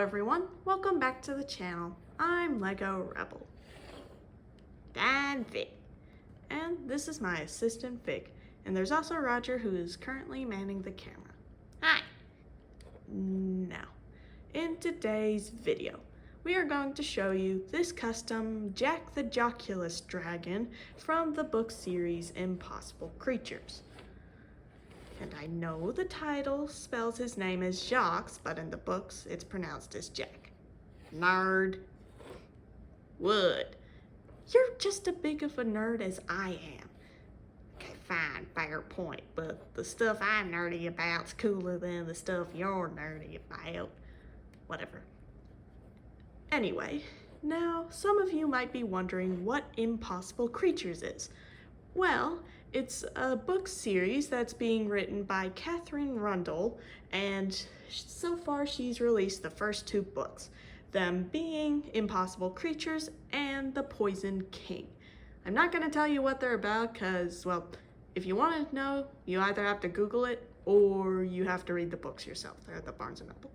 everyone, welcome back to the channel. I'm Lego Rebel. And Vic. And this is my assistant Vic. And there's also Roger, who is currently manning the camera. Hi! Now, in today's video, we are going to show you this custom Jacques the Jaculus dragon from the book series Impossible Creatures. And I know the title spells his name as Jacques, but in the books it's pronounced as Jack. Nerd. Would. You're just as big of a nerd as I am. Okay, fine, fair point, but the stuff I'm nerdy about's cooler than the stuff you're nerdy about. Whatever. Anyway, now some of you might be wondering what Impossible Creatures is. Well, it's a book series that's being written by Catherine Rundle, and so far she's released the first two books, them being Impossible Creatures and The Poison King. I'm not going to tell you what they're about because, well, if you want to know, you either have to Google it or you have to read the books yourself. They're at the Barnes & Noble.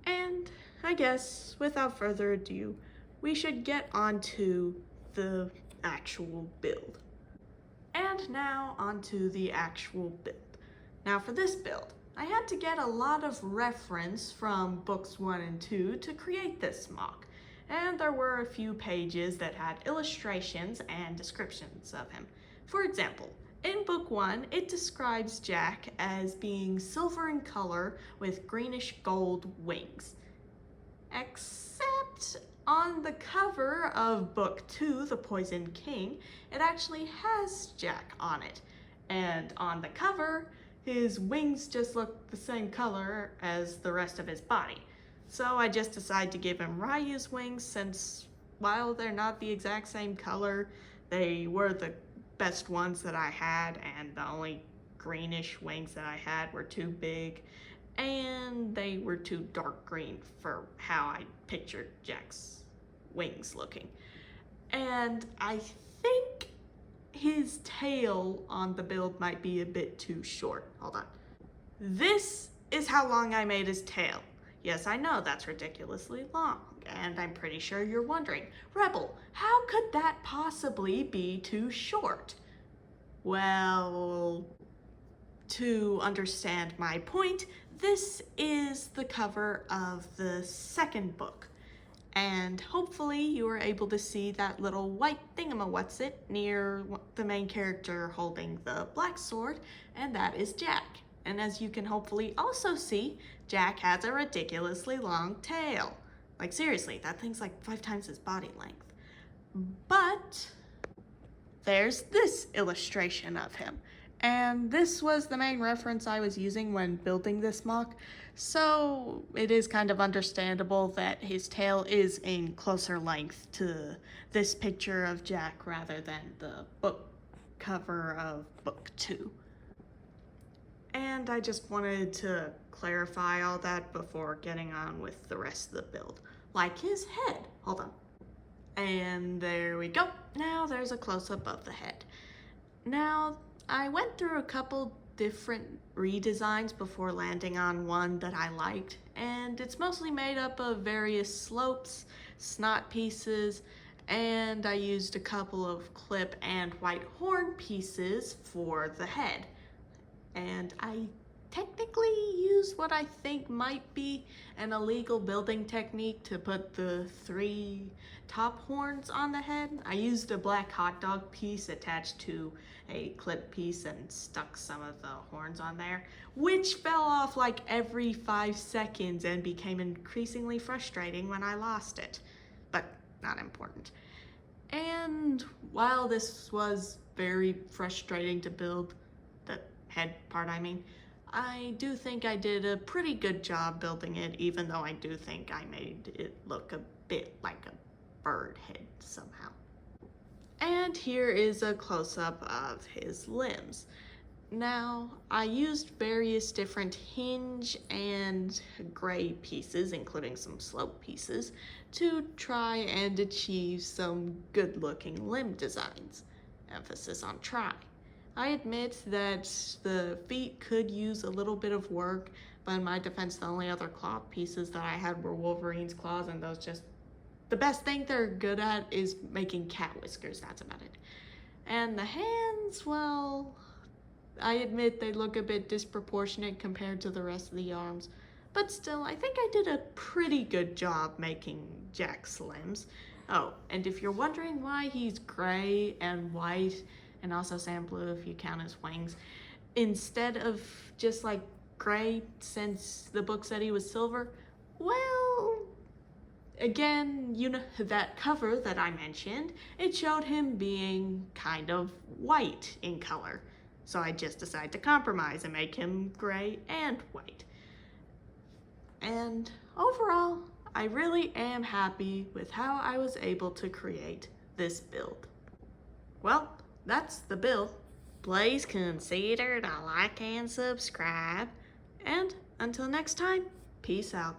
And I guess, without further ado, we should get on to the actual build. And now onto the actual build. Now for this build, I had to get a lot of reference from books 1 and 2 to create this MOC. And there were a few pages that had illustrations and descriptions of him. For example, in book 1, it describes Jack as being silver in color with greenish gold wings. Except on the cover of book 2, The Poison King, it actually has Jack on it. And on the cover, his wings just look the same color as the rest of his body. So I just decided to give him Ryu's wings since, while they're not the exact same color, they were the best ones that I had, and the only greenish wings that I had were too big, and they were too dark green for how I pictured Jack's wings looking. And I think his tail on the build might be a bit too short. Hold on. This is how long I made his tail. Yes, I know that's ridiculously long, and I'm pretty sure you're wondering, Rebel, how could that possibly be too short? Well, to understand my point, this is the cover of the second book. And hopefully you were able to see that little white thingamawhatsit near the main character holding the black sword, and that is Jack. And as you can hopefully also see, Jack has a ridiculously long tail. Like seriously, that thing's like 5 times his body length. But there's this illustration of him. And this was the main reference I was using when building this MOC, so it is kind of understandable that his tail is in closer length to this picture of Jack rather than the book cover of book 2. And I just wanted to clarify all that before getting on with the rest of the build. Like his head. Hold on. And there we go. Now there's a close-up of the head. Now, I went through a couple different redesigns before landing on one that I liked, and it's mostly made up of various slopes, snot pieces, and I used a couple of clip and white horn pieces for the head. And I technically used what I think might be an illegal building technique to put the 3 top horns on the head. I used a black hot dog piece attached to a clip piece and stuck some of the horns on there, which fell off like every 5 seconds and became increasingly frustrating when I lost it, but not important. And while this was very frustrating to build, the head part I mean, I do think I did a pretty good job building it, even though I do think I made it look a bit like a bird head somehow. And here is a close-up of his limbs. Now, I used various different hinge and gray pieces, including some slope pieces, to try and achieve some good-looking limb designs. Emphasis on try. I admit that the feet could use a little bit of work, But in my defense, the only other claw pieces that I had were Wolverine's claws, and those just... The best thing they're good at is making cat whiskers, that's about it. And the hands, well, I admit they look a bit disproportionate compared to the rest of the arms. But still, I think I did a pretty good job making Jack's limbs. Oh, and if you're wondering why he's gray and white, and also sand blue if you count his wings, instead of just like gray since the book said he was silver, well, again, you know, that cover that I mentioned, it showed him being kind of white in color. So I just decided to compromise and make him gray and white. And overall, I really am happy with how I was able to create this build. Well, that's the build. Please consider to like and subscribe. And until next time, peace out.